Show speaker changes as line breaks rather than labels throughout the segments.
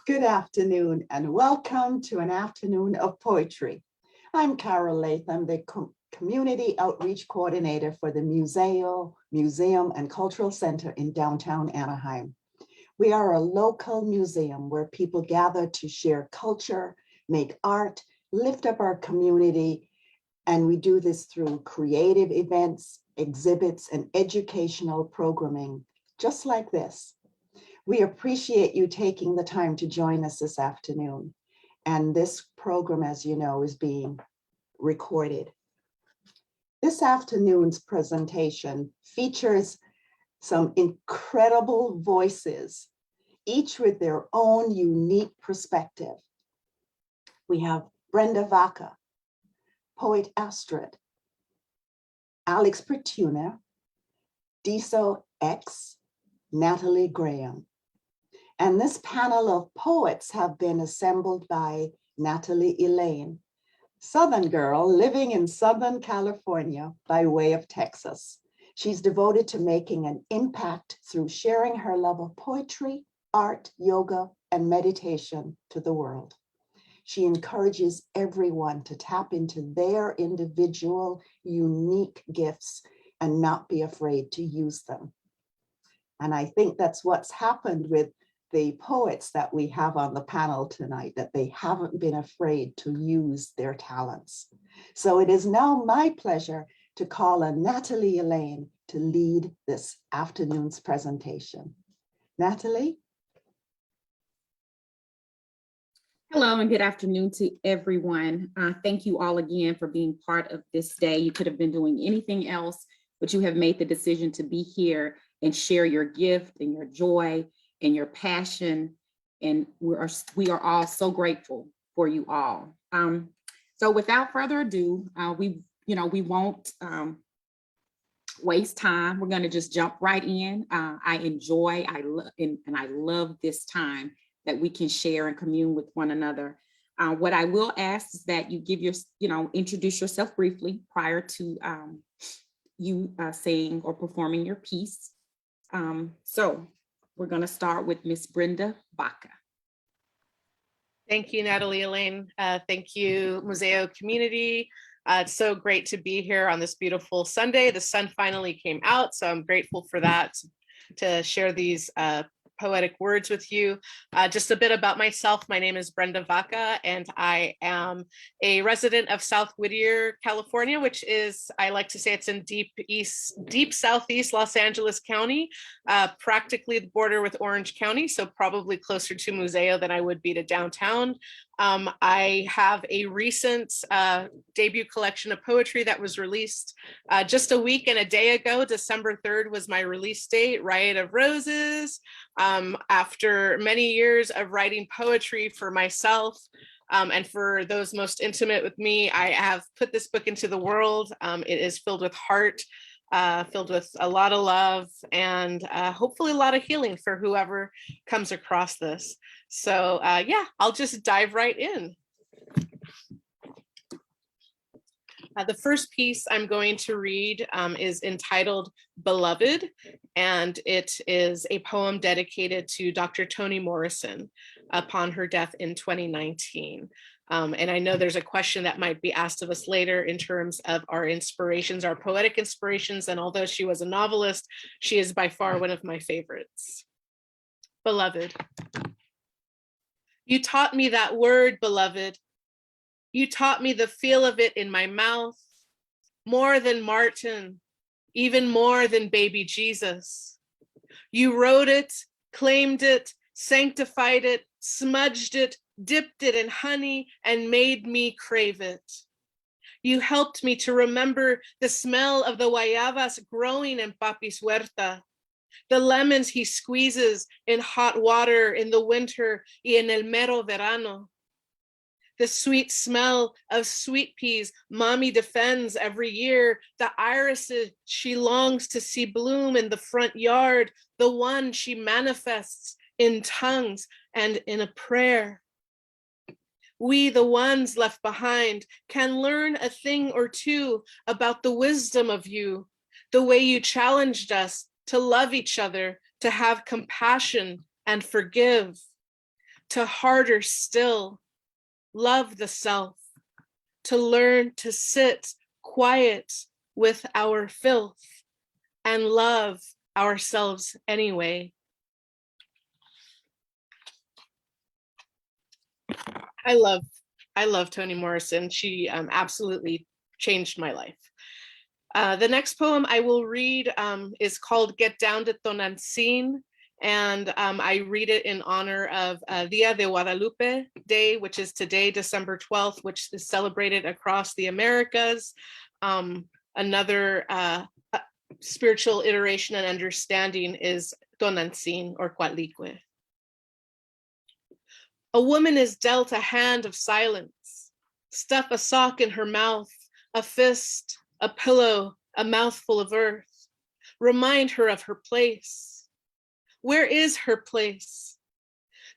Good afternoon and welcome to an afternoon of poetry. I'm Carol Latham, the Community Outreach Coordinator for the Museum and Cultural Center in downtown Anaheim. We are a local museum where people gather to share culture, make art, lift up our community, and we do this through creative events, exhibits, and educational programming, just like this. We appreciate you taking the time to join us this afternoon. And this program, as you know, is being recorded. This afternoon's presentation features some incredible voices, each with their own unique perspective. We have Brenda Vaca, Poet Astrid, Alex Petunia, Diosa X, Natalie Graham. And this panel of poets have been assembled by Natalie Elaine, Southern girl living in Southern California by way of Texas. She's devoted to making an impact through sharing her love of poetry, art, yoga, and meditation to the world. She encourages everyone to tap into their individual, unique gifts and not be afraid to use them. And I think that's what's happened with the poets that we have on the panel tonight, that they haven't been afraid to use their talents. So it is now my pleasure to call on Natalie Elaine to lead this afternoon's presentation. Natalie?
Hello and good afternoon to everyone. Thank you all again for being part of this day. You could have been doing anything else, but you have made the decision to be here and share your gift and your joy and your passion, and we are all so grateful for you all. So without further ado, we won't waste time. We're going to just jump right in. I love this time that we can share and commune with one another. What I will ask is that you give introduce yourself briefly prior to you saying or performing your piece. So we're going to start with Miss Brenda Vaca.
Thank you, Natalie Elaine. Thank you, Muzeo community. It's so great to be here on this beautiful Sunday. The sun finally came out, so I'm grateful for that, to share these poetic words with you. Just a bit about myself. My name is Brenda Vaca, and I am a resident of South Whittier, California, which is, I like to say, it's in deep southeast Los Angeles County, practically the border with Orange County, so probably closer to Muzeo than I would be to downtown. I have a recent debut collection of poetry that was released just a week and a day ago. December 3rd was my release date, Riot of Roses. After many years of writing poetry for myself and for those most intimate with me, I have put this book into the world. It is filled with heart, filled with a lot of love, and hopefully a lot of healing for whoever comes across this. So yeah, I'll just dive right in. The first piece I'm going to read is entitled Beloved, and it is a poem dedicated to Dr. Toni Morrison upon her death in 2019. And I know there's a question that might be asked of us later in terms of our inspirations, our poetic inspirations, and although she was a novelist, she is by far one of my favorites. Beloved. You taught me that word, beloved. You taught me the feel of it in my mouth, more than Martin, even more than baby Jesus. You wrote it, claimed it, sanctified it, smudged it, dipped it in honey, and made me crave it. You helped me to remember the smell of the guayabas growing in Papi's huerta, the lemons he squeezes in hot water in the winter y en el mero verano. The sweet smell of sweet peas mommy defends every year, the irises she longs to see bloom in the front yard, the one she manifests in tongues and in a prayer. We, the ones left behind, can learn a thing or two about the wisdom of you, the way you challenged us to love each other, to have compassion and forgive. to harder still, love the self, to learn to sit quiet with our filth and love ourselves anyway. I love Toni Morrison. She absolutely changed my life. The next poem I will read is called Get Down to Tonantzin, and I read it in honor of Dia de Guadalupe Day, which is today, December 12th, which is celebrated across the Americas. Another spiritual iteration and understanding is Tonantzin or Coatlicue. A woman is dealt a hand of silence. Stuff a sock in her mouth, a fist, a pillow, a mouthful of earth. Remind her of her place. Where is her place?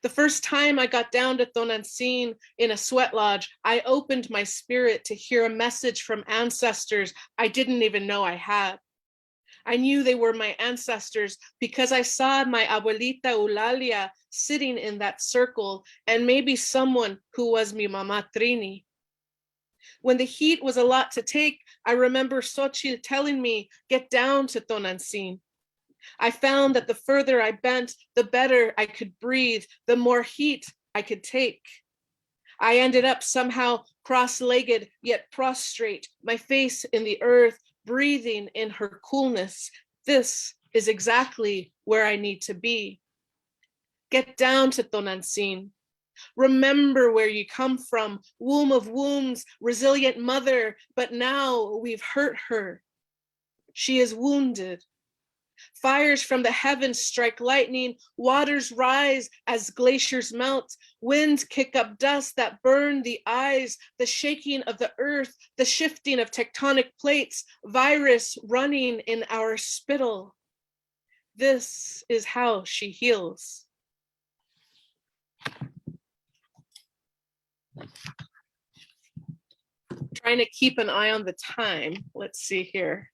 The first time I got down to Tonantzin in a sweat lodge, I opened my spirit to hear a message from ancestors I didn't even know I had. I knew they were my ancestors because I saw my abuelita Eulalia sitting in that circle, and maybe someone who was mi mama Trini. When the heat was a lot to take, I remember Xochitl telling me, get down to Tonantzin. I found that the further I bent, the better I could breathe, the more heat I could take. I ended up somehow cross-legged, yet prostrate, my face in the earth, breathing in her coolness. This is exactly where I need to be. Get down to Tonantzin. Remember where you come from, womb of wombs, resilient mother, but now we've hurt her. She is wounded. Fires from the heavens strike lightning, waters rise as glaciers melt, winds kick up dust that burn the eyes, the shaking of the earth, the shifting of tectonic plates, virus running in our spittle. This is how she heals. Trying to keep an eye on the time. Let's see here.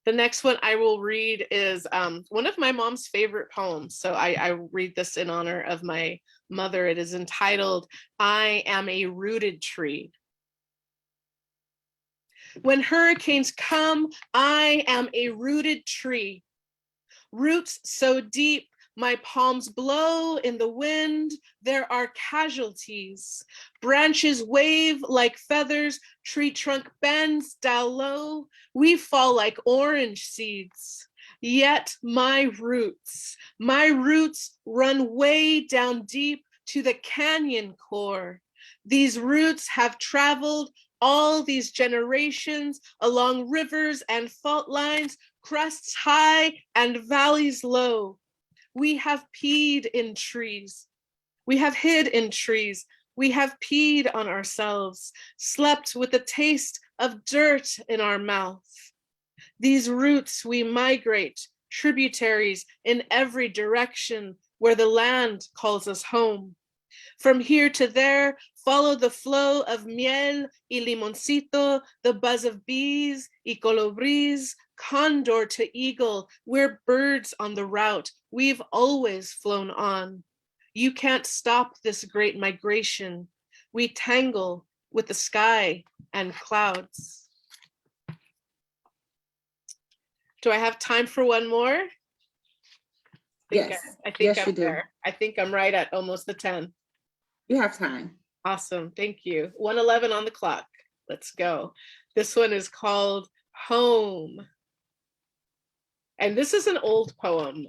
The next one I will read is one of my mom's favorite poems. So I read this in honor of my mother. It is entitled, I Am a Rooted Tree. When hurricanes come, I am a rooted tree. Roots so deep, my palms blow in the wind. There are casualties. Branches wave like feathers, tree trunk bends down low. We fall like orange seeds. Yet my roots run way down deep to the canyon core. These roots have traveled all these generations along rivers and fault lines, crests high and valleys low. We have peed in trees. We have hid in trees. We have peed on ourselves, slept with the taste of dirt in our mouth. These roots we migrate, tributaries in every direction where the land calls us home. From here to there, follow the flow of miel y limoncito, the buzz of bees y colibris, condor to eagle. We're birds on the route we've always flown on. You can't stop this great migration. We tangle with the sky and clouds. Do I have time for one more?
Yes.
I think
Yes,
I'm
you do.
there. I think I'm right at almost the 10.
You have time.
Awesome, thank you. 1:11 on the clock. Let's go. This one is called Home. And this is an old poem,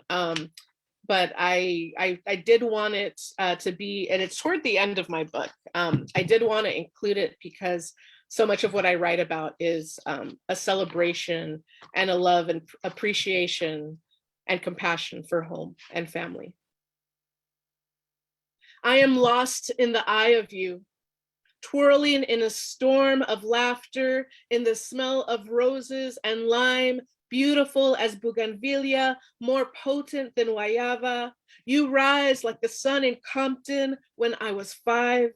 but I did want it to be, and it's toward the end of my book. I did want to include it because so much of what I write about is a celebration and a love and appreciation and compassion for home and family. I am lost in the eye of you, twirling in a storm of laughter, in the smell of roses and lime, beautiful as bougainvillea, more potent than guayaba. You rise like the sun in Compton when I was 5.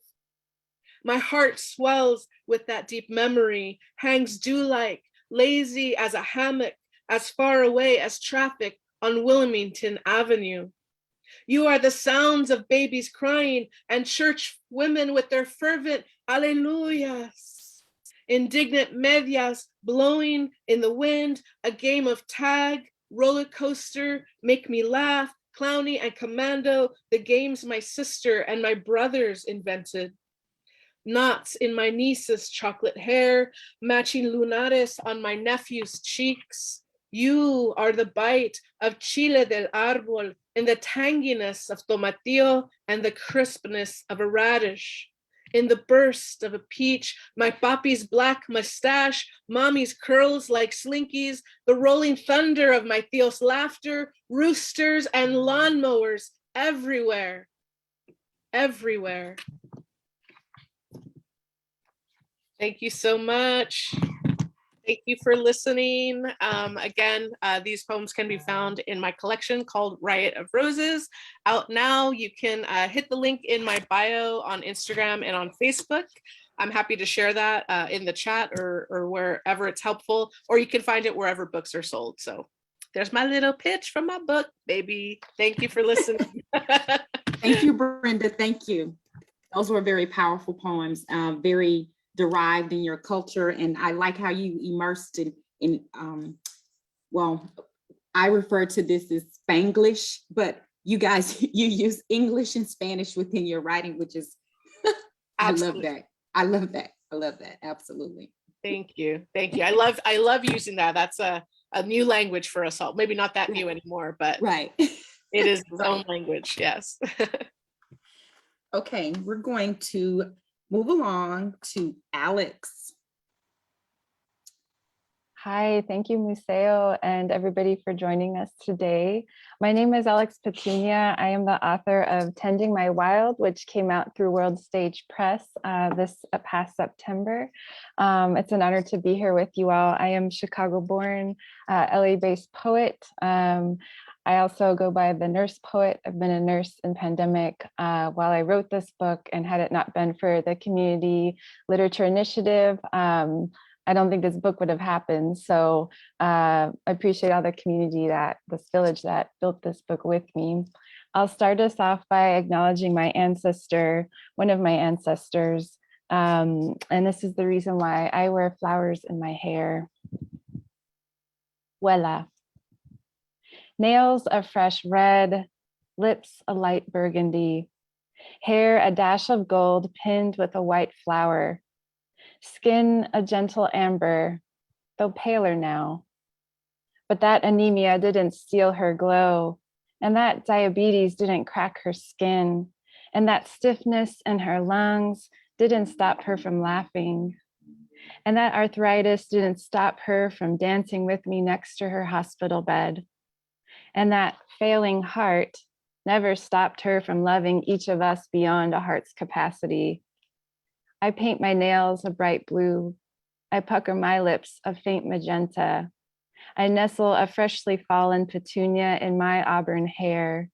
My heart swells with that deep memory, hangs dew-like, lazy as a hammock, as far away as traffic on Wilmington Avenue. You are the sounds of babies crying and church women with their fervent alleluias. Indignant medias blowing in the wind, a game of tag, roller coaster, make me laugh, clowny and commando, the games my sister and my brothers invented. Knots in my niece's chocolate hair, matching lunares on my nephew's cheeks. You are the bite of chile del árbol and the tanginess of tomatillo and the crispness of a radish. In the burst of a peach, my papi's black mustache, mommy's curls like slinkies, the rolling thunder of my tío's laughter, roosters and lawnmowers everywhere, everywhere. Thank you so much. Thank you for listening. Again, these poems can be found in my collection called Riot of Roses. Out now, you can hit the link in my bio on Instagram and on Facebook. I'm happy to share that in the chat or wherever it's helpful, or you can find it wherever books are sold. So there's my little pitch from my book, baby. Thank you for listening.
Thank you, Brenda. Thank you. Those were very powerful poems, very derived in your culture. And I like how you immersed in well, I refer to this as Spanglish, but you guys, you use English and Spanish within your writing, which is, I love that. I love that. I love that. Absolutely.
Thank you. Thank you. I love using that. That's a new language for us all. Maybe not that new anymore, but
right.
It is its own language. Yes.
Okay, we're going to move along to Alex.
Hi, thank you, Muzeo, and everybody for joining us today. My name is Alex Petunia. I am the author of Tending My Wild, which came out through World Stage Press this past September. It's an honor to be here with you all. I am Chicago-born, LA-based poet. I also go by the nurse poet. I've been a nurse in pandemic while I wrote this book, and had it not been for the Community Literature Initiative, I don't think this book would have happened. So I appreciate all the community, this village that built this book with me. I'll start us off by acknowledging my ancestor, one of my ancestors. And this is the reason why I wear flowers in my hair. Huela. Nails a fresh red, lips a light burgundy, hair a dash of gold pinned with a white flower, skin a gentle amber, though paler now. But that anemia didn't steal her glow, and that diabetes didn't crack her skin, and that stiffness in her lungs didn't stop her from laughing, and that arthritis didn't stop her from dancing with me next to her hospital bed, and that failing heart never stopped her from loving each of us beyond a heart's capacity. I paint my nails a bright blue. I pucker my lips a faint magenta. I nestle a freshly fallen petunia in my auburn hair.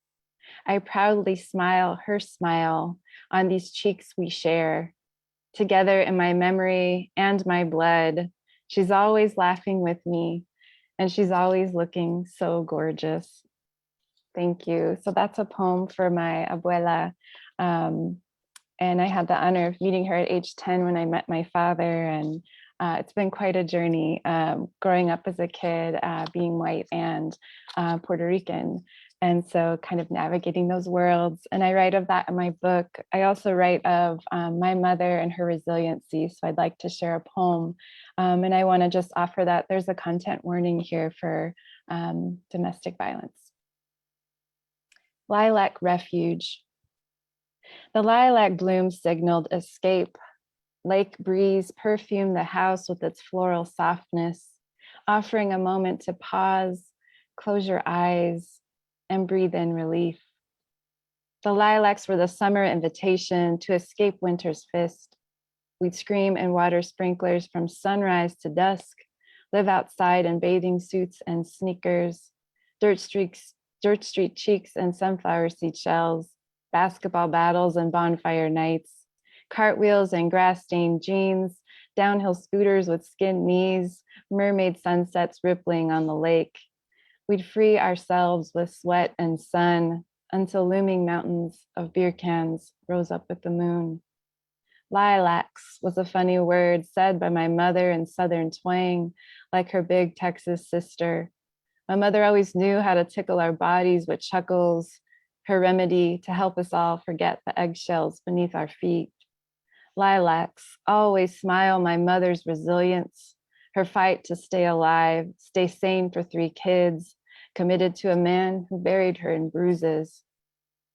I proudly smile her smile on these cheeks we share. Together in my memory and my blood, she's always laughing with me, and she's always looking so gorgeous. Thank you. So that's a poem for my abuela. And I had the honor of meeting her at age 10 when I met my father. And it's been quite a journey growing up as a kid, being white and Puerto Rican. And so kind of navigating those worlds. And I write of that in my book. I also write of my mother and her resiliency. So I'd like to share a poem. And I want to just offer that there's a content warning here for domestic violence. Lilac Refuge. The lilac bloom signaled escape. Lake breeze perfumed the house with its floral softness, offering a moment to pause, close your eyes, and breathe in relief. The lilacs were the summer invitation to escape winter's fist. We'd scream in water sprinklers from sunrise to dusk, live outside in bathing suits and sneakers, dirt street cheeks and sunflower seed shells, basketball battles and bonfire nights, cartwheels and grass-stained jeans, downhill scooters with skinned knees, mermaid sunsets rippling on the lake. We'd free ourselves with sweat and sun, until looming mountains of beer cans rose up with the moon. Lilacs was a funny word said by my mother in Southern twang, like her big Texas sister. My mother always knew how to tickle our bodies with chuckles, her remedy to help us all forget the eggshells beneath our feet. Lilacs always smile my mother's resilience, her fight to stay alive, stay sane for 3 kids, committed to a man who buried her in bruises.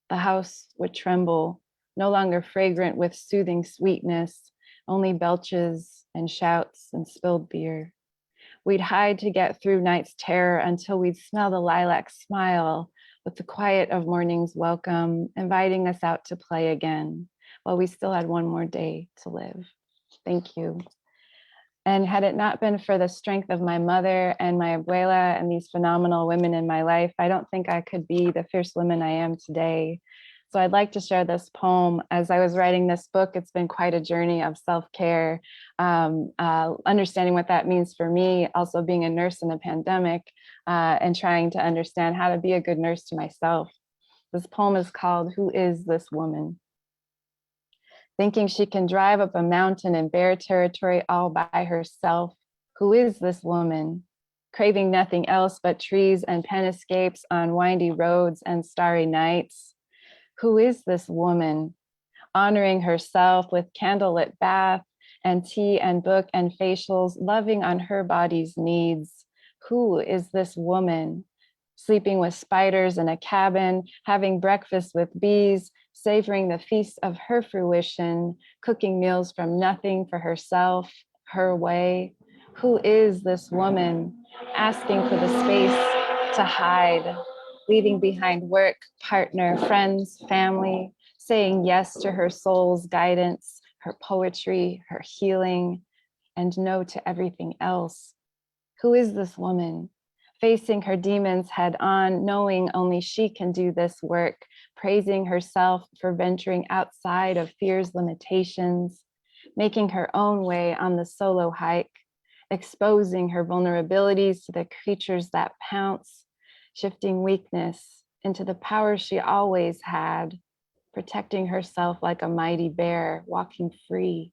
The house would tremble, no longer fragrant with soothing sweetness, only belches and shouts and spilled beer. We'd hide to get through night's terror until we'd smell the lilac smile with the quiet of morning's welcome, inviting us out to play again while we still had one more day to live. Thank you. And had it not been for the strength of my mother and my abuela and these phenomenal women in my life, I don't think I could be the fierce woman I am today. So I'd like to share this poem. As I was writing this book, it's been quite a journey of self-care, understanding what that means for me, also being a nurse in a pandemic, and trying to understand how to be a good nurse to myself. This poem is called "Who Is This Woman?" Thinking she can drive up a mountain in bear territory all by herself. Who is this woman? Craving nothing else but trees and pen escapes on windy roads and starry nights. Who is this woman? Honoring herself with candlelit bath and tea and book and facials, loving on her body's needs. Who is this woman? Sleeping with spiders in a cabin, having breakfast with bees, savoring the feast of her fruition, cooking meals from nothing for herself, her way. Who is this woman? Asking for the space to hide, leaving behind work, partner, friends, family, saying yes to her soul's guidance, her poetry, her healing, and no to everything else. Who is this woman? Facing her demons head on, knowing only she can do this work, praising herself for venturing outside of fear's limitations, making her own way on the solo hike, exposing her vulnerabilities to the creatures that pounce, shifting weakness into the power she always had, protecting herself like a mighty bear, walking free.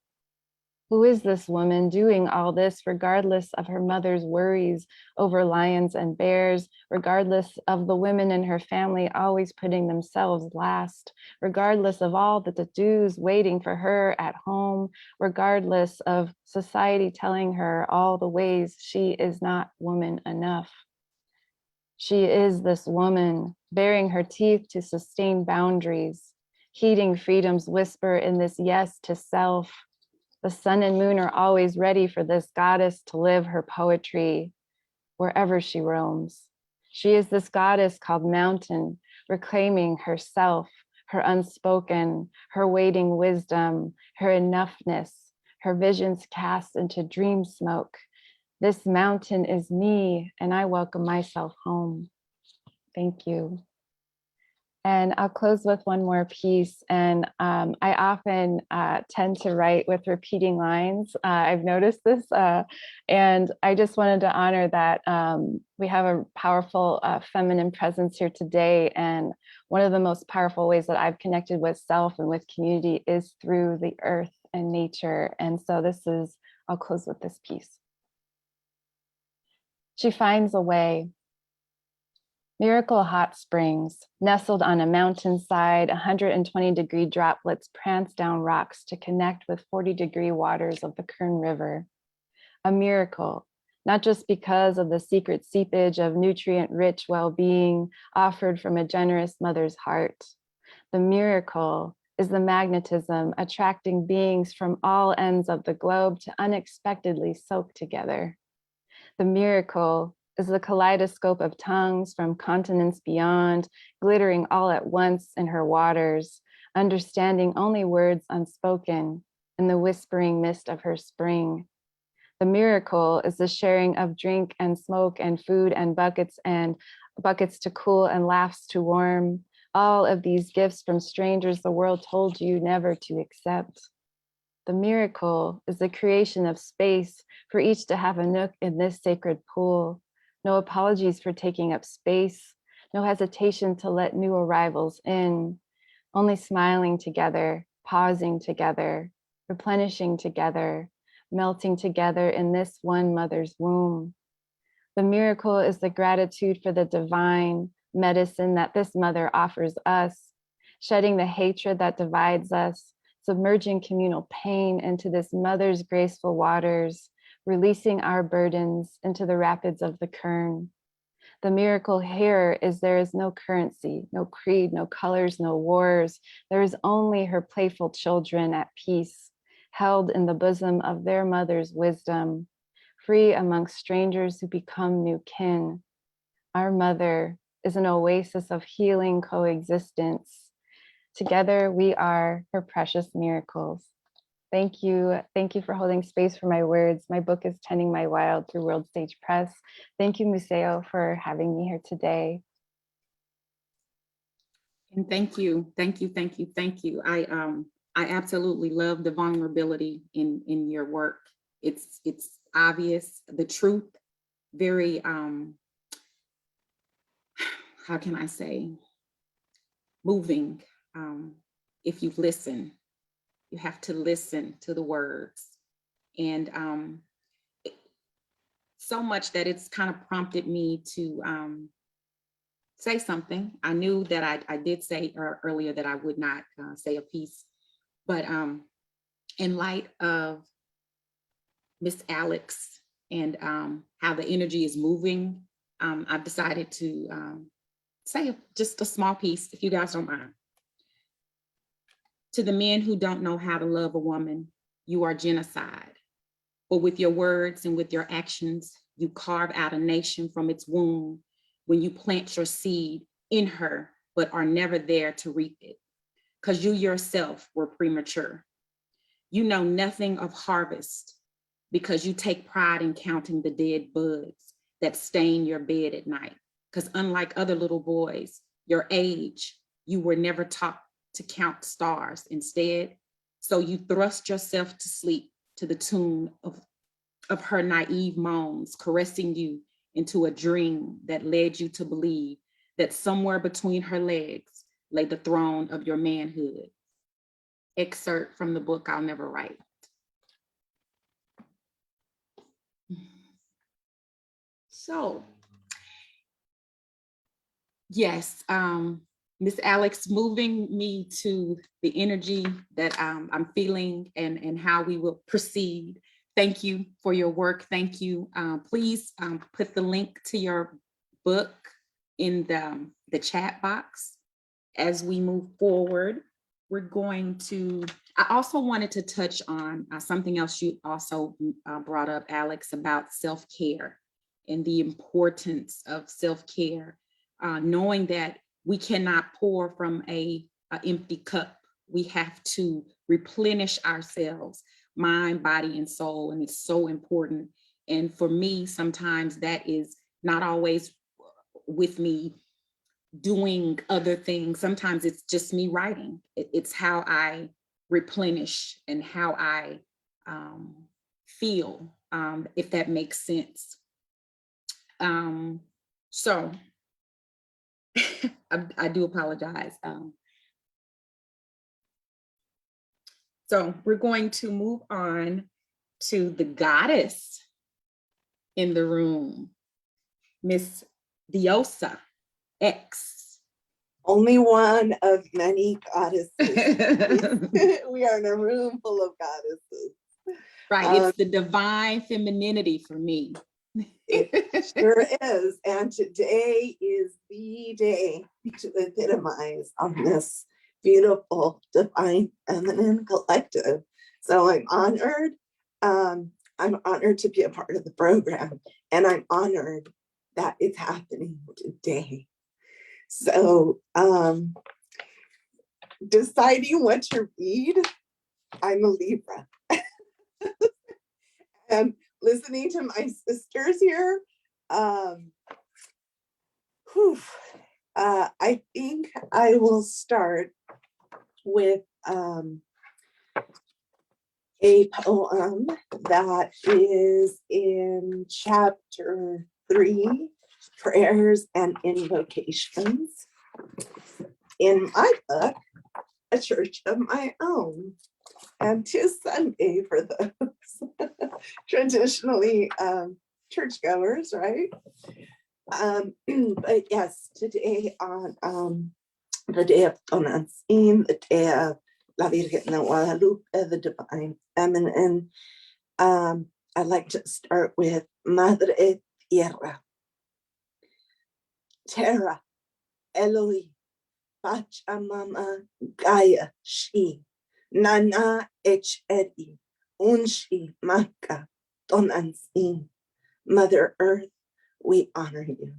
Who is this woman doing all this regardless of her mother's worries over lions and bears, regardless of the women in her family always putting themselves last, regardless of all the to-dos waiting for her at home, regardless of society telling her all the ways she is not woman enough? She is this woman, baring her teeth to sustain boundaries, heeding freedom's whisper in this yes to self. The sun and moon are always ready for this goddess to live her poetry wherever she roams. She is this goddess called Mountain, reclaiming herself, her unspoken, her waiting wisdom, her enoughness, her visions cast into dream smoke. This mountain is me, and I welcome myself home. Thank you. And I'll close with one more piece. And I often tend to write with repeating lines. I've noticed this. And I just wanted to honor that we have a powerful feminine presence here today. And one of the most powerful ways that I've connected with self and with community is through the earth and nature. And so I'll close with this piece. She finds a way. Miracle hot springs, nestled on a mountainside, 120-degree droplets prance down rocks to connect with 40-degree waters of the Kern River. A miracle, not just because of the secret seepage of nutrient-rich well-being offered from a generous mother's heart. The miracle is the magnetism attracting beings from all ends of the globe to unexpectedly soak together. The miracle is the kaleidoscope of tongues from continents beyond, glittering all at once in her waters, understanding only words unspoken in the whispering mist of her spring. The miracle is the sharing of drink and smoke and food and buckets to cool and laughs to warm. All of these gifts from strangers the world told you never to accept. The miracle is the creation of space for each to have a nook in this sacred pool. No apologies for taking up space. no hesitation to let new arrivals in, only smiling together, pausing together, replenishing together, melting together in this one mother's womb. The miracle is the gratitude for the divine medicine that this mother offers us, shedding the hatred that divides us, submerging communal pain into this mother's graceful waters, releasing our burdens into the rapids of the Kern. The miracle here is there is no currency, no creed, no colors, no wars. There is only her playful children at peace, held in the bosom of their mother's wisdom, free amongst strangers who become new kin. Our mother is an oasis of healing coexistence. Together we are her precious miracles. Thank you. Thank you for holding space for my words. My book is Tending My Wild through World Stage Press. Thank you, Muzeo, for having me here today.
And thank you. I absolutely love the vulnerability in your work. It's obvious, the truth, very, how can I say, moving. If you listen, you have to listen to the words. And so much that it's kind of prompted me to say something. I knew that I did say earlier that I would not say a piece, but in light of Miss Alex and how the energy is moving, I've decided to say just a small piece, if you guys don't mind. To the men who don't know how to love a woman, you are genocide. But with your words and with your actions, you carve out a nation from its womb when you plant your seed in her, but are never there to reap it, because you yourself were premature. You know nothing of harvest because you take pride in counting the dead buds that stain your bed at night. Because unlike other little boys, your age, you were never taught to count stars. Instead, so you thrust yourself to sleep to the tune of her naive moans, caressing you into a dream that led you to believe that somewhere between her legs lay the throne of your manhood. Excerpt from the book I'll Never Write. So, yes, Miss Alex, moving me to the energy that I'm feeling and how we will proceed. Thank you for your work. Thank you. Please put the link to your book in the chat box as we move forward. We're going to, I also wanted to touch on something else you also brought up, Alex, about self-care and the importance of self-care, knowing that we cannot pour from an empty cup. We have to replenish ourselves, mind, body, and soul, and it's so important. And for me, sometimes that is not always with me doing other things. Sometimes it's just me writing. It's how I replenish and how I feel, if that makes sense. So I do apologize. So we're going to move on to the goddess in the room, Miss Diosa X.
Only one of many goddesses. We are in a room full of goddesses.
Right, it's the divine femininity for me.
It sure is. And today is the day to epitomize on this beautiful, divine, feminine collective. So I'm honored. I'm honored to be a part of the program, and I'm honored that it's happening today. So deciding what to read, I'm a Libra. And listening to my sisters here, I think I will start with a poem that is in chapter 3 prayers and invocations. In my book, a church of my own. And 'tis Sunday for those traditionally churchgoers, right? But yes, today on the day of Tonantzin, the day of La Virgen de Guadalupe, the Divine Feminine, I'd like to start with Madre Tierra. Terra, Eloi, Pachamama, Gaia, She, Nana, Echedi, Unshi, Maka, Tonantzin. Mother Earth, we honor you.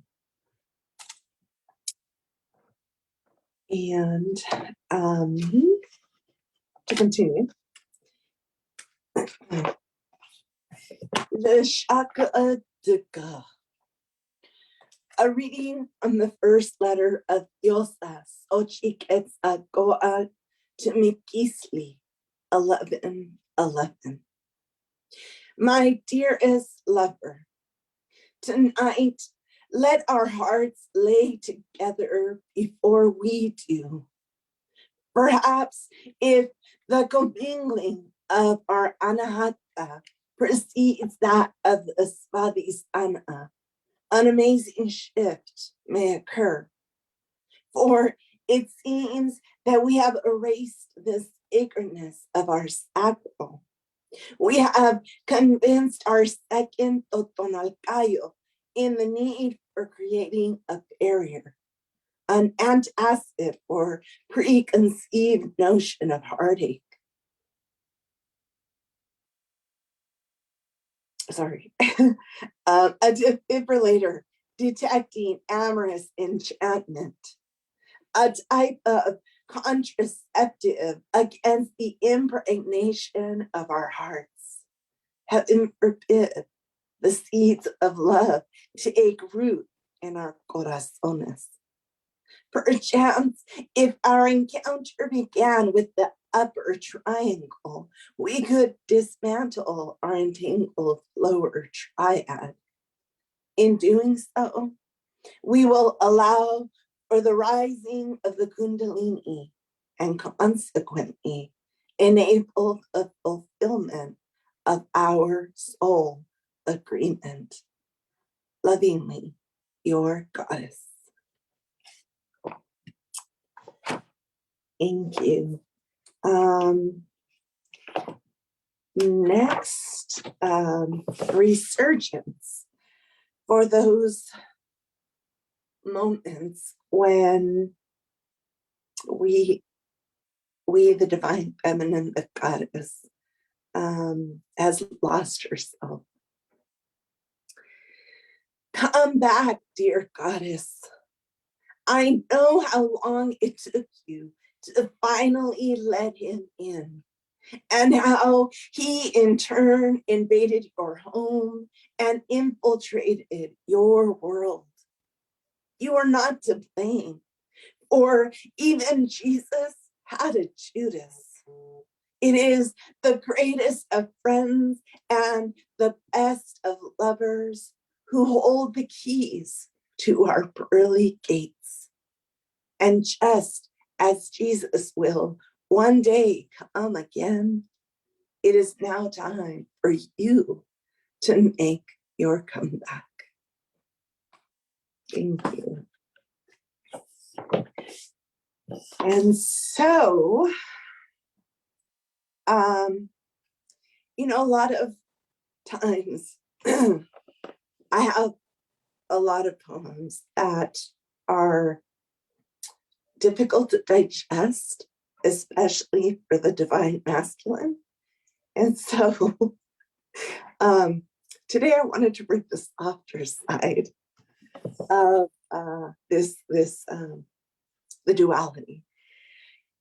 And to continue, the Shaka Dukkha, a reading on the first letter of Diosa Xochiquetzalcoatl to Mikisli, 11:11. My dearest lover, tonight let our hearts lay together before we do. Perhaps if the commingling of our anahata precedes that of the svadhisthana, an amazing shift may occur. For it seems that we have erased the sacredness of our sacral. We have convinced our second Totonalcayo in the need for creating a barrier, an antacid or preconceived notion of heartache. Sorry, a defibrillator detecting amorous enchantment, a type of contraceptive against the impregnation of our hearts. Heaven forbid the seeds of love take root in our corazones. Perchance, if our encounter began with the upper triangle, we could dismantle our entangled lower triad. In doing so, we will allow for the rising of the Kundalini and consequently enable the fulfillment of our soul agreement. Lovingly, your goddess. Thank you. Next, resurgence for those moments when we the divine feminine, the goddess, has lost herself. Come back, dear goddess. I know how long it took you to finally let him in, and how he in turn invaded your home and infiltrated your world. You are not to blame, or even Jesus had a Judas. It is the greatest of friends and the best of lovers who hold the keys to our pearly gates. And just as Jesus will one day come again, it is now time for you to make your comeback. Thank you. And so, a lot of times I have a lot of poems that are difficult to digest, especially for the divine masculine. And so today I wanted to bring the softer side of the duality,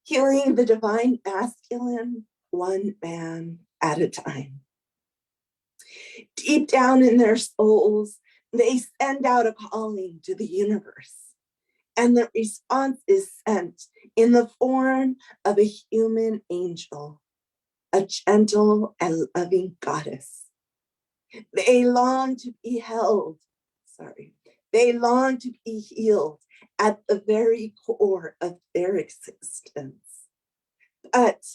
healing the divine masculine one man at a time. Deep down in their souls, they send out a calling to the universe, and the response is sent in the form of a human angel, a gentle and loving goddess. They long to be held, They long to be healed at the very core of their existence. But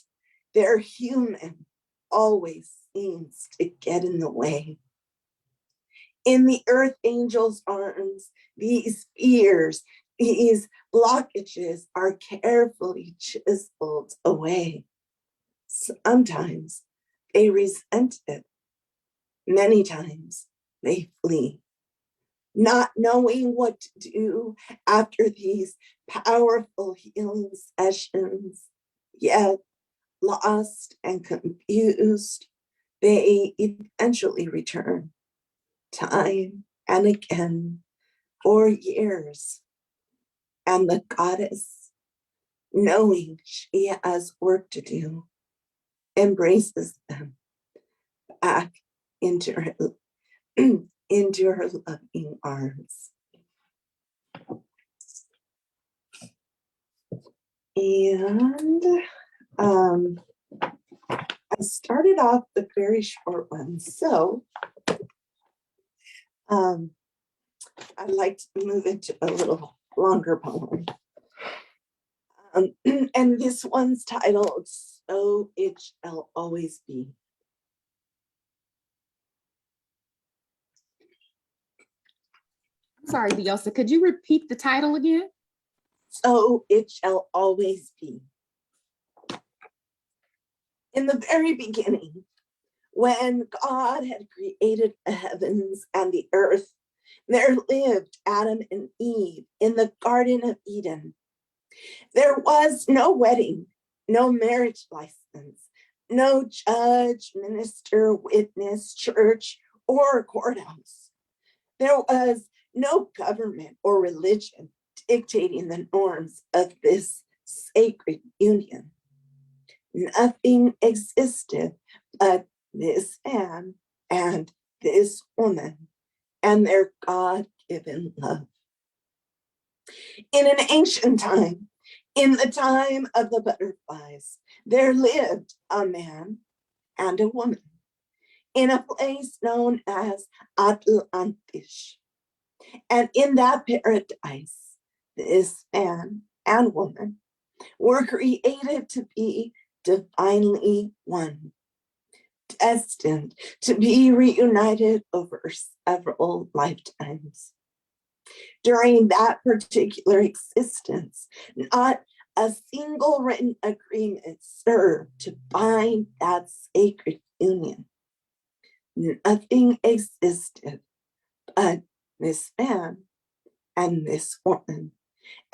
their human always seems to get in the way. In the earth angel's arms, these fears, these blockages are carefully chiseled away. Sometimes they resent it. Many times they flee, not knowing what to do after these powerful healing sessions, yet lost and confused, they eventually return time and again for years. And the goddess, knowing she has work to do, embraces them back into her, into her loving arms. And I started off with very short ones, so I'd like to move into a little longer poem. And this one's titled, So It Shall Always Be.
I'm sorry, Diosa, could you repeat the title again?
So it shall always be. In the very beginning, when God had created the heavens and the earth, there lived Adam and Eve in the Garden of Eden. There was no wedding, no marriage license, no judge, minister, witness, church, or courthouse. There was no government or religion dictating the norms of this sacred union. Nothing existed but this man and this woman and their God-given love. In an ancient time, in the time of the butterflies, there lived a man and a woman in a place known as Atlantis. And in that paradise, this man and woman were created to be divinely one, destined to be reunited over several lifetimes. During that particular existence, not a single written agreement served to bind that sacred union. Nothing existed but this man and this woman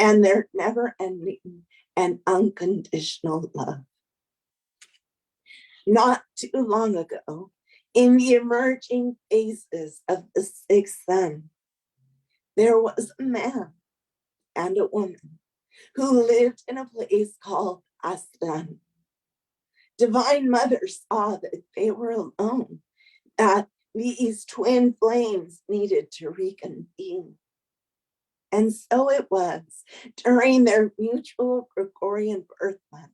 and their never-ending and unconditional love. Not too long ago, in the emerging phases of the sixth sun, there was a man and a woman who lived in a place called Aslan. Divine Mother saw that they were alone, that these twin flames needed to reconvene. And so it was during their mutual Gregorian birth month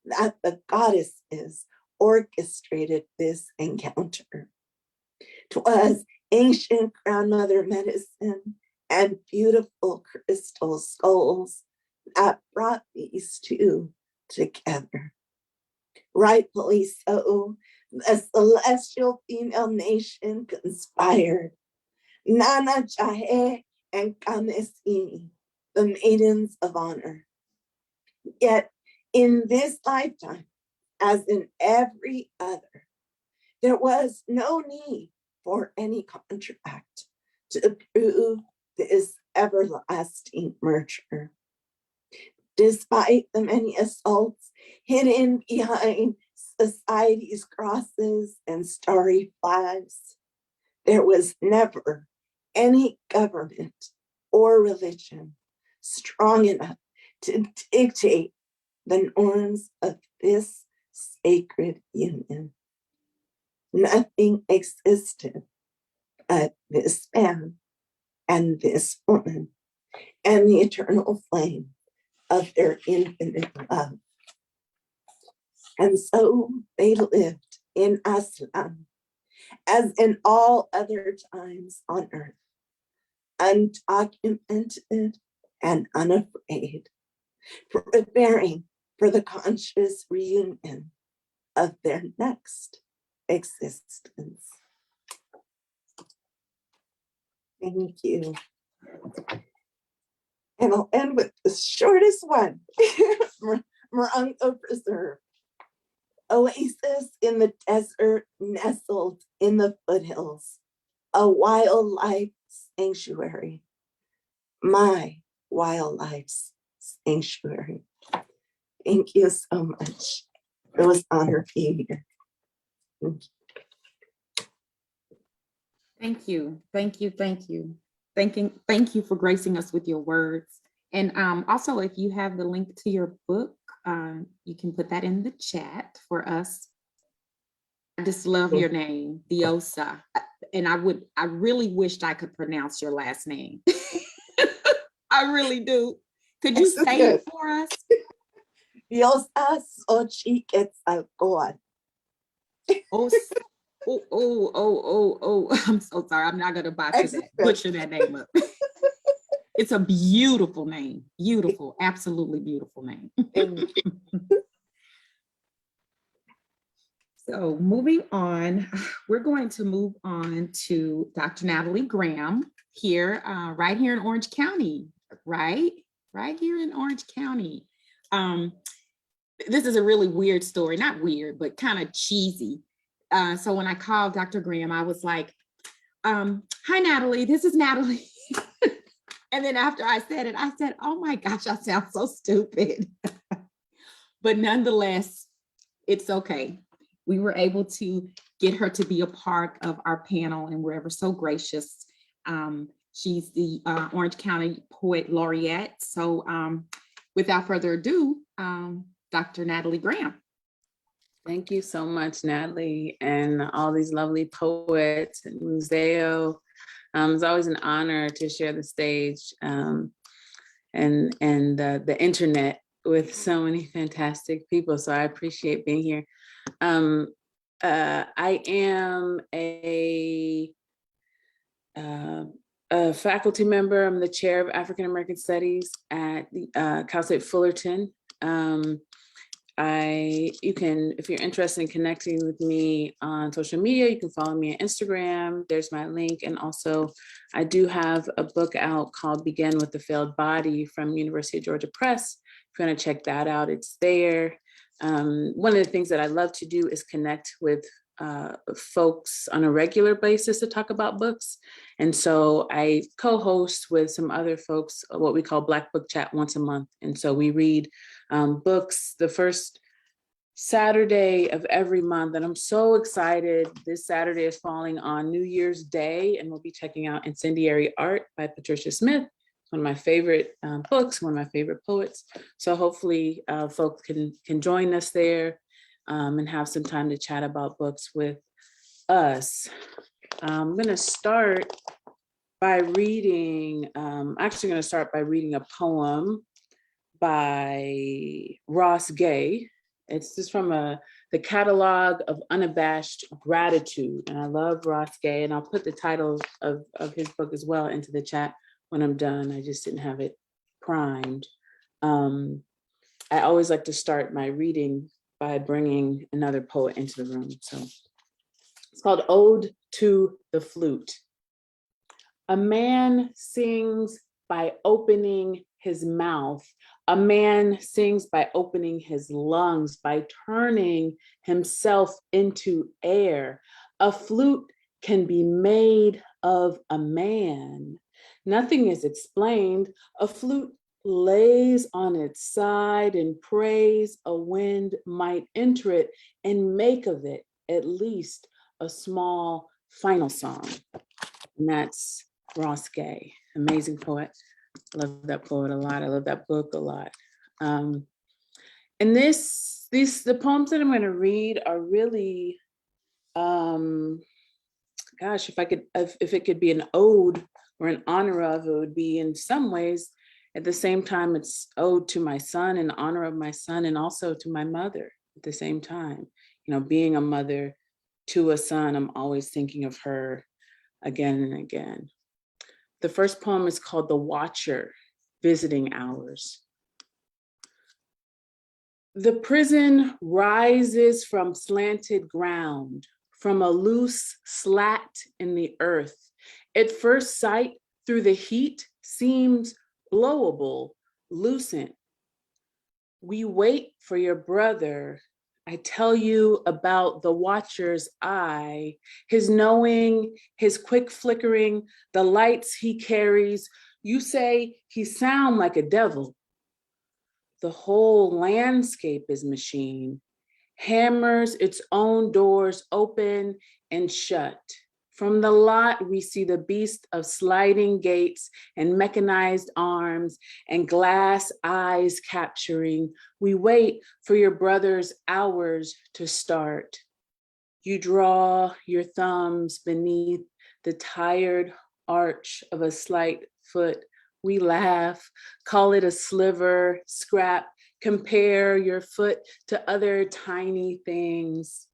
that the goddesses orchestrated this encounter. 'Twas ancient grandmother medicine and beautiful crystal skulls that brought these two together. Rightfully so, the celestial female nation conspired. Nana Jahe and Kamesini, the maidens of honor. Yet in this lifetime, as in every other, there was no need for any contract to prove this everlasting merger. Despite the many assaults hidden behind society's crosses and starry flags, there was never any government or religion strong enough to dictate the norms of this sacred union. Nothing existed but this man and this woman and the eternal flame of their infinite love. And so they lived in Aslan, as in all other times on earth, undocumented and unafraid, preparing for the conscious reunion of their next existence. Thank you. And I'll end with the shortest one. Morongo Preserve. Oasis in the desert, nestled in the foothills, a wildlife sanctuary. My wildlife sanctuary. Thank you so much. It was an honor being here.
Thank you. Thank you. Thank you. Thank you for gracing us with your words. And also, if you have the link to your book, you can put that in the chat for us. I just love your name, Diosa. And I really wished I could pronounce your last name. I really do. Could you say it for us?
Diosa Xochiquetzalcoatl.
Oh, I'm so sorry. I'm not going to butcher that name up. It's a beautiful name. Beautiful, absolutely beautiful name. So moving on, we're going to move on to Dr. Natalie Graham here, right here in Orange County, right here in Orange County. This is a really weird story, not weird, but kind of cheesy. So when I called Dr. Graham, I was like, hi, Natalie, this is Natalie. And then after I said it, I said, oh my gosh, I sound so stupid. But nonetheless, it's okay. We were able to get her to be a part of our panel, and we're ever so gracious. She's the Orange County Poet Laureate. So without further ado, Dr. Natalie Graham.
Thank you so much, Natalie, and all these lovely poets and Muzeo. It's always an honor to share the stage and the internet with so many fantastic people. So I appreciate being here. I am a faculty member. I'm the chair of African American Studies at Cal State Fullerton. You can, if you're interested in connecting with me on social media, you can follow me on Instagram. There's my link. And also I do have a book out called Begin with the Failed Body from University of Georgia Press. If you want to check that out, it's there. One of the things that I love to do is connect with folks on a regular basis to talk about books. And so I co-host with some other folks, what we call Black Book Chat once a month. And so we read books the first Saturday of every month. And I'm so excited. This Saturday is falling on New Year's Day, and we'll be checking out Incendiary Art by Patricia Smith. One of my favorite books, one of my favorite poets. So hopefully folks can join us there and have some time to chat about books with us. I'm gonna start by reading, actually gonna start by reading a poem by Ross Gay. It's just from the catalog of Unabashed Gratitude. And I love Ross Gay, and I'll put the title of his book as well into the chat when I'm done. I just didn't have it primed. I always like to start my reading by bringing another poet into the room. So it's called Ode to the Flute. A man sings by opening his mouth. A man sings by opening his lungs, by turning himself into air. A flute can be made of a man. Nothing is explained. A flute lays on its side and prays a wind might enter it and make of it at least a small final song. And that's Ross Gay, amazing poet. I love that poet a lot. I love that book a lot. And the poems that I'm going to read are really, gosh, if it could be an ode or an honor of, it would be in some ways. At the same time, it's ode to my son, in honor of my son, and also to my mother at the same time. You know, being a mother to a son, I'm always thinking of her again and again. The first poem is called The Watcher, Visiting Hours. The prison rises from slanted ground, from a loose slat in the earth. At first sight, through the heat, seems blowable, lucent. We wait for your brother. I tell you about the watcher's eye, his knowing, his quick flickering, the lights he carries. You say he sound like a devil. The whole landscape is machine, hammers its own doors open and shut. From the lot, we see the beast of sliding gates and mechanized arms and glass eyes capturing. We wait for your brother's hours to start. You draw your thumbs beneath the tired arch of a slight foot. We laugh, call it a sliver, scrap, compare your foot to other tiny things.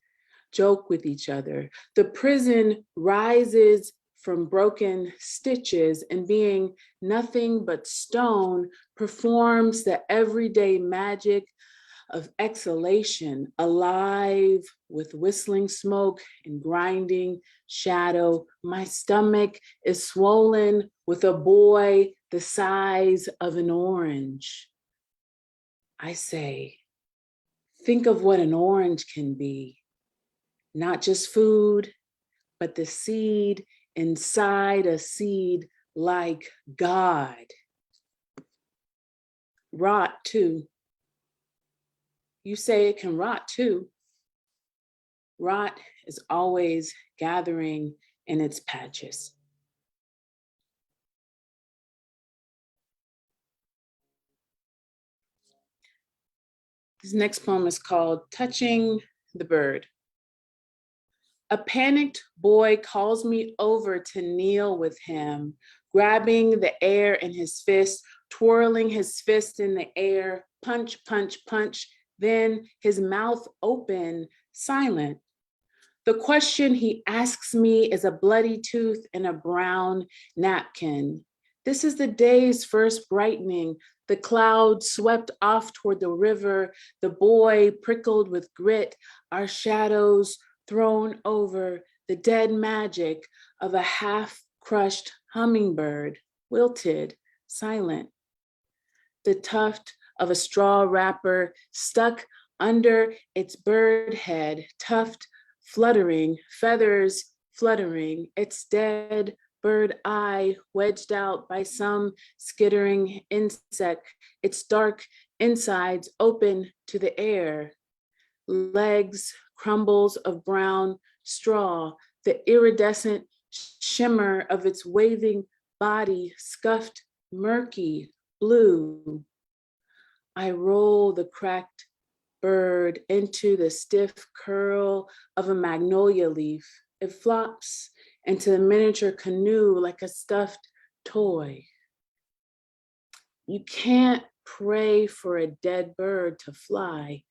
Joke with each other. The prison rises from broken stitches and being nothing but stone performs the everyday magic of exhalation, alive with whistling smoke and grinding shadow. My stomach is swollen with a boy the size of an orange. I say, think of what an orange can be. Not just food, but the seed inside a seed like God. Rot too. You say it can rot too. Rot is always gathering in its patches. This next poem is called Touching the Bird. A panicked boy calls me over to kneel with him, grabbing the air in his fist, twirling his fist in the air, punch, punch, punch, then his mouth open, silent. The question he asks me is a bloody tooth in a brown napkin. This is the day's first brightening. The cloud swept off toward the river, the boy prickled with grit, our shadows thrown over, the dead magic of a half-crushed hummingbird, wilted, silent. The tuft of a straw wrapper stuck under its bird head, tuft fluttering, feathers fluttering, its dead bird eye wedged out by some skittering insect, its dark insides open to the air. Legs, crumbles of brown straw, the iridescent shimmer of its waving body scuffed murky blue. I roll the cracked bird into the stiff curl of a magnolia leaf. It flops into the miniature canoe like a stuffed toy. You can't pray for a dead bird to fly.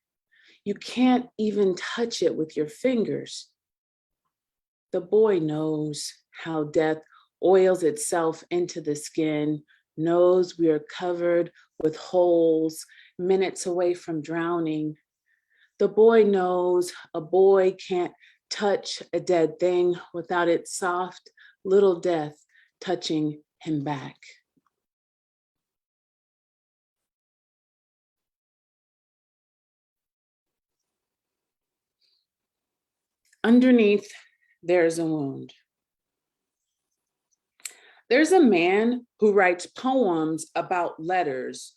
You can't even touch it with your fingers. The boy knows how death oils itself into the skin, knows we are covered with holes, minutes away from drowning. The boy knows a boy can't touch a dead thing without its soft little death touching him back. Underneath, there's a wound. There's a man who writes poems about letters,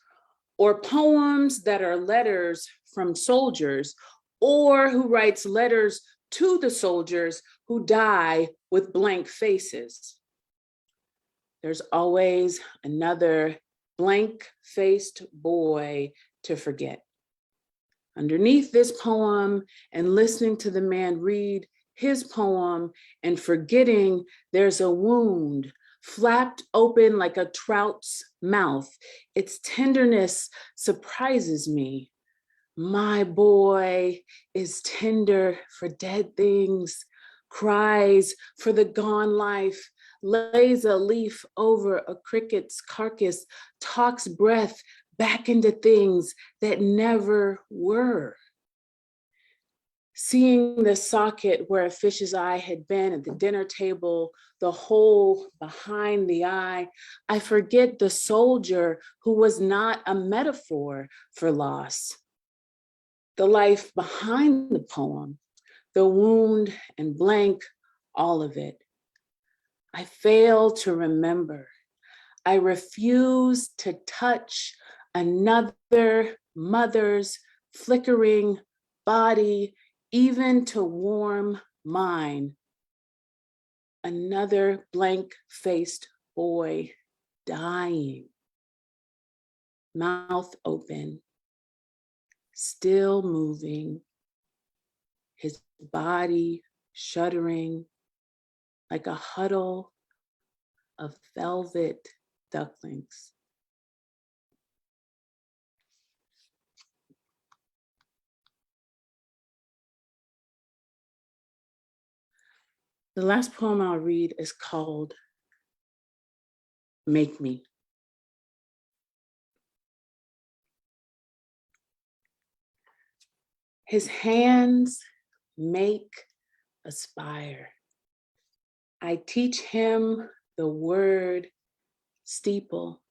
or poems that are letters from soldiers, or who writes letters to the soldiers who die with blank faces. There's always another blank-faced boy to forget. Underneath this poem and listening to the man read his poem and forgetting there's a wound flapped open like a trout's mouth. Its tenderness surprises me. My boy is tender for dead things, cries for the gone life lays a leaf over a cricket's carcass, talks breath back into things that never were. Seeing the socket where a fish's eye had been at the dinner table, the hole behind the eye, I forget the soldier who was not a metaphor for loss. The life behind the poem, the wound and blank, all of it. I fail to remember. I refuse to touch another mother's flickering body, even to warm mine. Another blank-faced boy dying, mouth open, still moving, his body shuddering like a huddle of velvet ducklings. The last poem I'll read is called Make Me. His hands make aspire. I teach him the word steeple.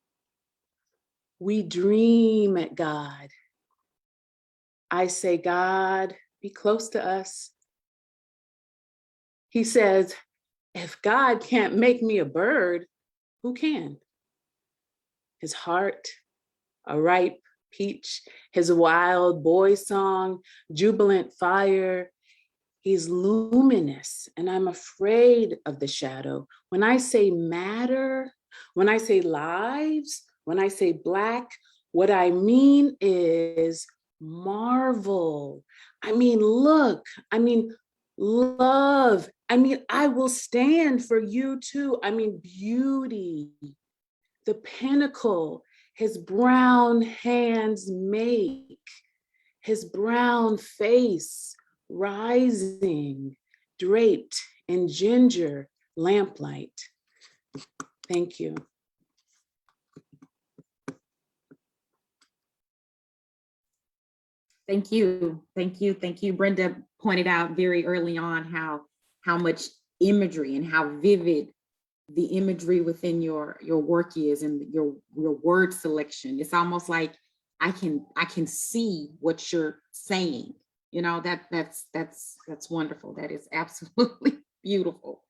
We dream at God. I say, God, be close to us. He says, if God can't make me a bird, who can? His heart, a ripe peach, his wild boy song, jubilant fire. He's luminous, and I'm afraid of the shadow. When I say matter, when I say lives, when I say Black, what I mean is marvel. I mean, look, I mean, love. I mean, I will stand for you too. I mean, beauty, the pinnacle, his brown hands make, his brown face rising, draped in ginger lamplight. Thank you.
Thank you, thank you, thank you. Brenda pointed out very early on how much imagery and how vivid the imagery within your work is, and your word selection. It's almost like I can see what you're saying. You know, that's wonderful. That is absolutely beautiful,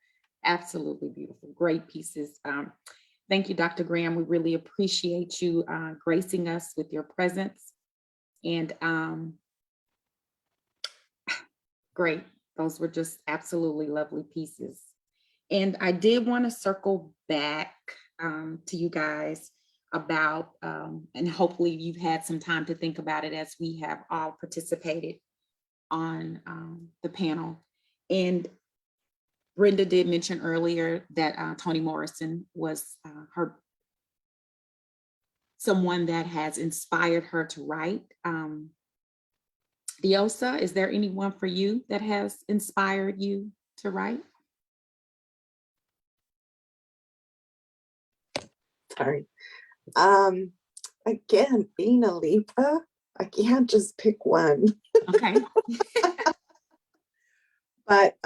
absolutely beautiful. Great pieces. Thank you, Dr. Graham. We really appreciate you gracing us with your presence. And great. Those were just absolutely lovely pieces. And I did want to circle back to you guys about, and hopefully you've had some time to think about it as we have all participated on the panel. And Brenda did mention earlier that Toni Morrison was someone that has inspired her to write. Diosa, is there anyone for you that has inspired you to write?
Sorry. Again, being a Libra, I can't just pick one.
Okay.
But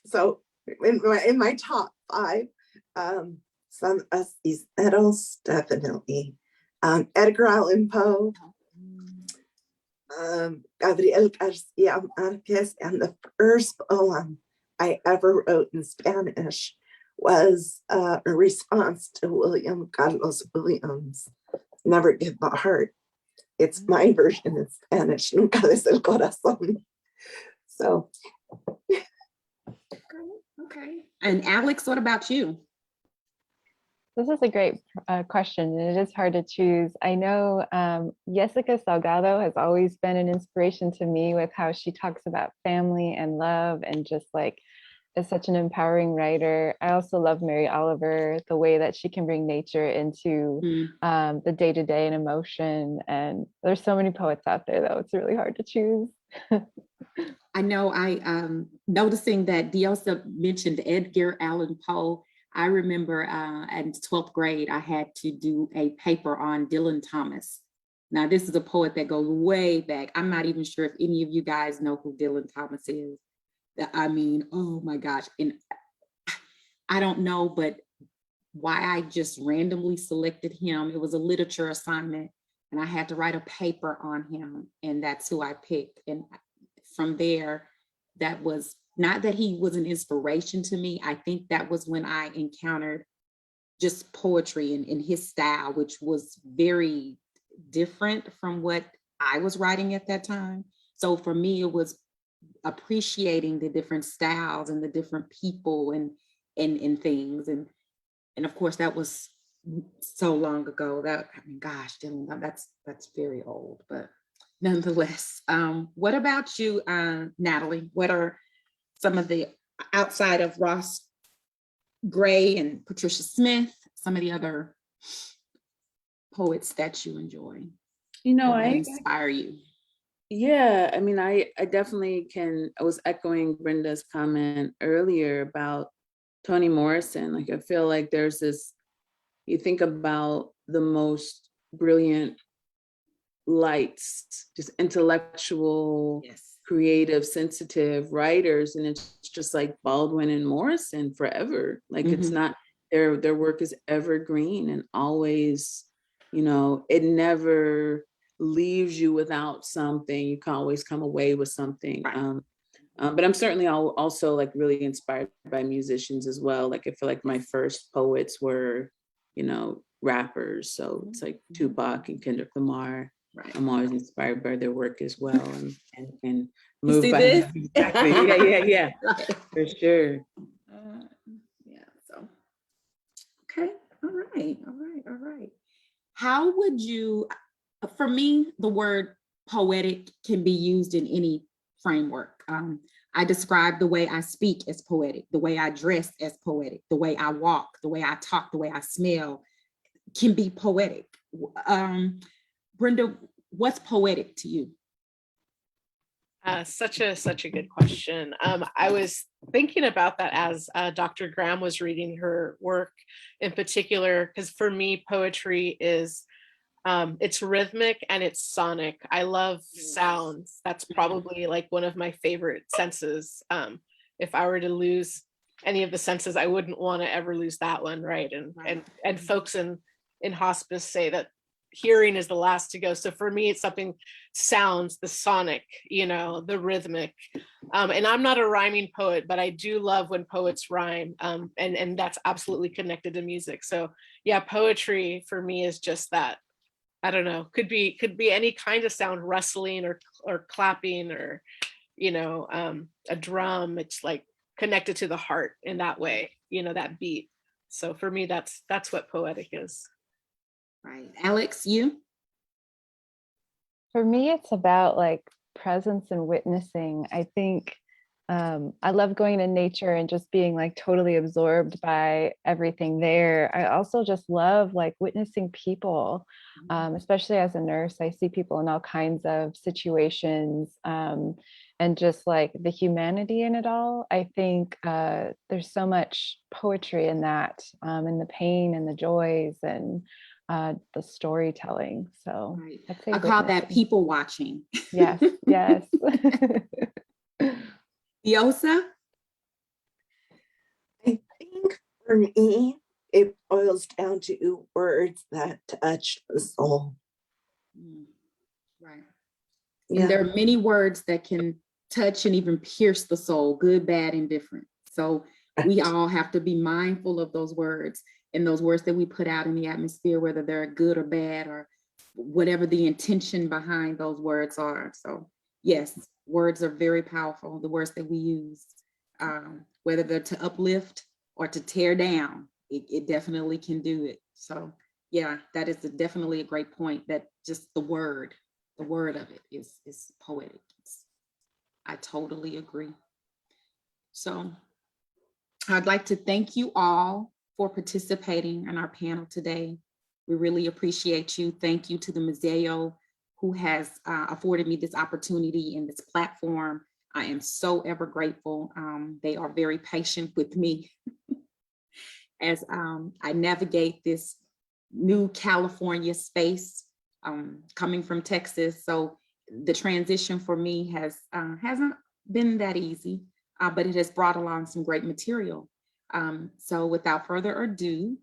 so in my top 5, some of these medals, definitely. Edgar Allan Poe, Gabriel Garcia Marquez, and the first poem I ever wrote in Spanish was a response to William Carlos Williams' Never Give the Heart. It's my version in Spanish, Nunca des el corazón. So.
Okay. And Alex, what about you?
This is a great question, and it is hard to choose. I know Jessica Salgado has always been an inspiration to me with how she talks about family and love, and just like is such an empowering writer. I also love Mary Oliver, the way that she can bring nature into the day-to-day and emotion. And there's so many poets out there, though. It's really hard to choose.
I know noticing that Diosa mentioned Edgar Allan Poe. I remember in 12th grade, I had to do a paper on Dylan Thomas. Now, this is a poet that goes way back. I'm not even sure if any of you guys know who Dylan Thomas is. I mean, oh my gosh. And I don't know, but why I just randomly selected him. It was a literature assignment and I had to write a paper on him, and that's who I picked. And from there, that was not that he was an inspiration to me. I think that was when I encountered just poetry in his style, which was very different from what I was writing at that time. So for me, it was appreciating the different styles and the different people and things. And of course, that was so long ago. That, I mean, gosh, Dylan, that's very old, but nonetheless. What about you, Natalie? What are some of the, outside of Ross Gray and Patricia Smith, some of the other poets that you enjoy?
You know,
that
I
inspire you?
Yeah, I mean, I definitely can. I was echoing Brenda's comment earlier about Toni Morrison. Like, I feel like there's this, you think about the most brilliant lights, just intellectual,
Yes.
creative, sensitive writers, and it's just like Baldwin and Morrison forever. Like, it's not, their work is evergreen and always, you know, it never leaves you without something. You can always come away with something.
Right.
But I'm certainly also like really inspired by musicians as well. Like, I feel like my first poets were, you know, rappers. So it's like Tupac and Kendrick Lamar.
Right.
I'm always inspired by their work as well, and
You
moved
see
by
this?
exactly. Yeah,
Right.
for sure.
Yeah. So, okay. All right. How would you? For me, the word poetic can be used in any framework. I describe the way I speak as poetic, the way I dress as poetic, the way I walk, the way I talk, the way I smell can be poetic. Brenda, what's poetic to you?
Such a good question. I was thinking about that as Dr. Graham was reading her work in particular, because for me, poetry is it's rhythmic and it's sonic. I love sounds. That's probably like one of my favorite senses. If I were to lose any of the senses, I wouldn't want to ever lose that one, right? And folks in hospice say that hearing is the last to go. So for me, it's something sounds, the sonic, you know, the rhythmic. And I'm not a rhyming poet, but I do love when poets rhyme. And that's absolutely connected to music. So yeah, poetry for me is just that. I don't know, could be any kind of sound, rustling or clapping or, you know, a drum. It's like connected to the heart in that way, you know, that beat. So for me, that's what poetic is.
Right. Alex, you?
For me, it's about like presence and witnessing. I think I love going to nature and just being like totally absorbed by everything there. I also just love like witnessing people, especially as a nurse. I see people in all kinds of situations, and just like the humanity in it all. I think there's so much poetry in that, in the pain and the joys and the storytelling. So
Right.
I'd say
I call that
witnessing.
people watching.
Yes, yes.
Diosa?
I think for me, it boils down to words that touch the soul.
Right.
Yeah.
And there are many words that can touch and even pierce the soul, good, bad, and different. So we all have to be mindful of those words and those words that we put out in the atmosphere, whether they're good or bad or whatever the intention behind those words are. So yes, words are very powerful, the words that we use, whether they're to uplift or to tear down, it definitely can do it. So yeah, that is definitely a great point, that just the word of it is poetic. I totally agree. So I'd like to thank you all for participating in our panel today. We really appreciate you. Thank you to the Muzeo who has afforded me this opportunity and this platform. I am so ever grateful. They are very patient with me. as I navigate this new California space, coming from Texas. So the transition for me hasn't been that easy, but it has brought along some great material. So without further ado,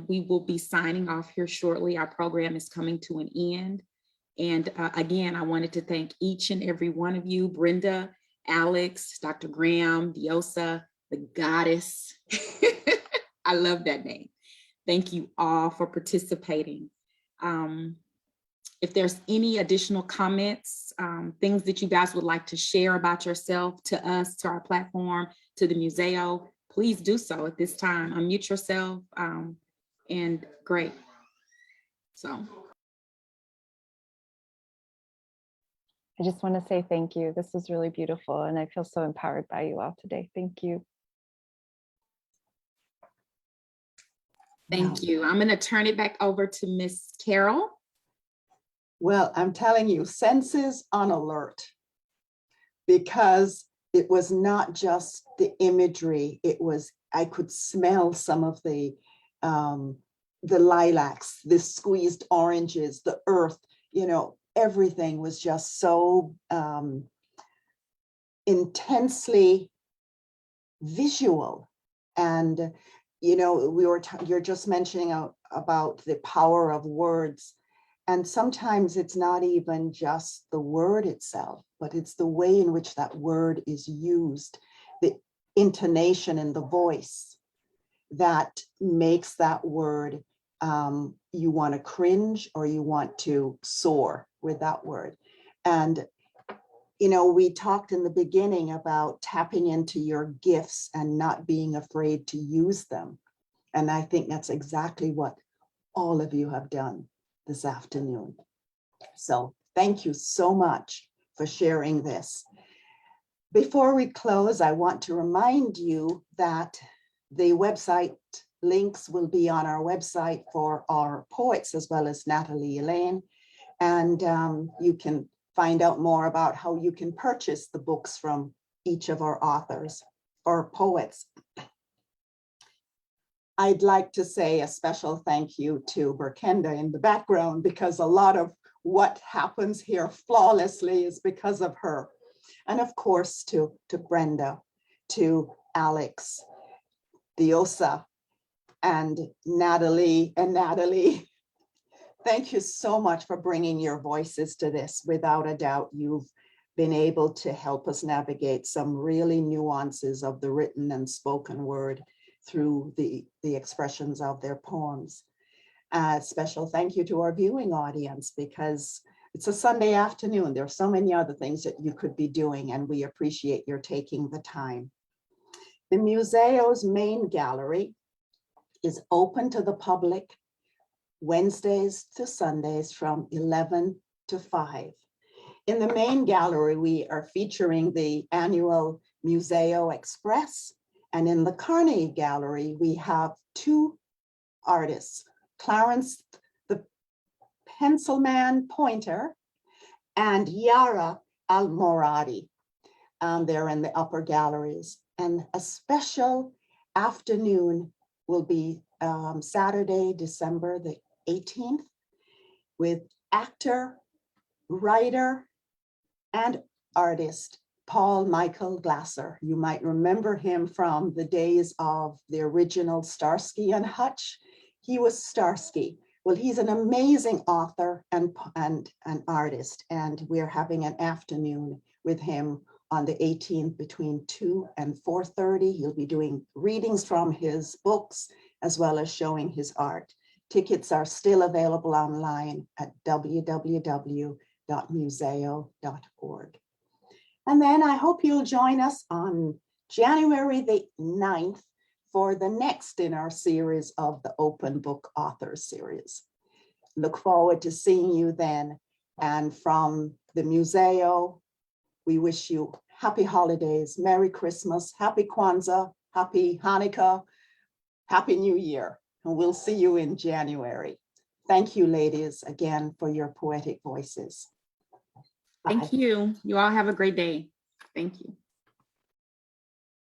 we will be signing off here shortly. Our program is coming to an end. And again, I wanted to thank each and every one of you, Brenda, Alex, Dr. Graham, Diosa, the goddess. I love that name. Thank you all for participating. If there's any additional comments, things that you guys would like to share about yourself to us, to our platform, to the Muzeo, please do so at this time. Unmute yourself, and great. So.
I just want to say thank you. This was really beautiful, and I feel so empowered by you all today. Thank you.
Thank you. I'm going to turn it back over to Miss Carol.
Well, I'm telling you, senses on alert, because it was not just the imagery. It was, I could smell some of the lilacs, the squeezed oranges, the earth, you know, everything was just so intensely visual. And, you know, you're just mentioning about the power of words. And sometimes it's not even just the word itself, but it's the way in which that word is used, the intonation in the voice that makes that word, you want to cringe or you want to soar with that word. And, you know, we talked in the beginning about tapping into your gifts and not being afraid to use them. And I think that's exactly what all of you have done this afternoon. So thank you so much for sharing this. Before we close, I want to remind you that the website links will be on our website for our poets as well as Natalie Elaine. And you can find out more about how you can purchase the books from each of our authors or poets. I'd like to say a special thank you to Berkenda in the background, because a lot of what happens here flawlessly is because of her. And of course, to Brenda, to Alex, Diosa, and Natalie. Thank you so much for bringing your voices to this. Without a doubt, you've been able to help us navigate some really nuances of the written and spoken word through the expressions of their poems. Special thank you to our viewing audience, because it's a Sunday afternoon. There are so many other things that you could be doing, and we appreciate your taking the time. The Museo's main gallery is open to the public Wednesdays to Sundays from 11 to 5. In the main gallery, we are featuring the annual Muzeo Express. And in the Carnegie Gallery, we have two artists, Clarence the Pencil Man Pointer and Yara Al-Moradi. They're in the upper galleries. And a special afternoon will be Saturday, December the 18th, with actor, writer, and artist Paul Michael Glasser. You might remember him from the days of the original Starsky and Hutch. He was Starsky. Well, he's an amazing author and an artist, and we're having an afternoon with him on the 18th between 2 and 4:30. He'll be doing readings from his books as well as showing his art. Tickets are still available online at www.museo.org. And then I hope you'll join us on January the 9th for the next in our series of the Open Book Authors series. Look forward to seeing you then. And from the Muzeo, we wish you happy holidays, Merry Christmas, Happy Kwanzaa, Happy Hanukkah, Happy New Year. And we'll see you in January. Thank you, ladies, again for your poetic voices. Bye.
Thank you. You all have a great day. Thank you.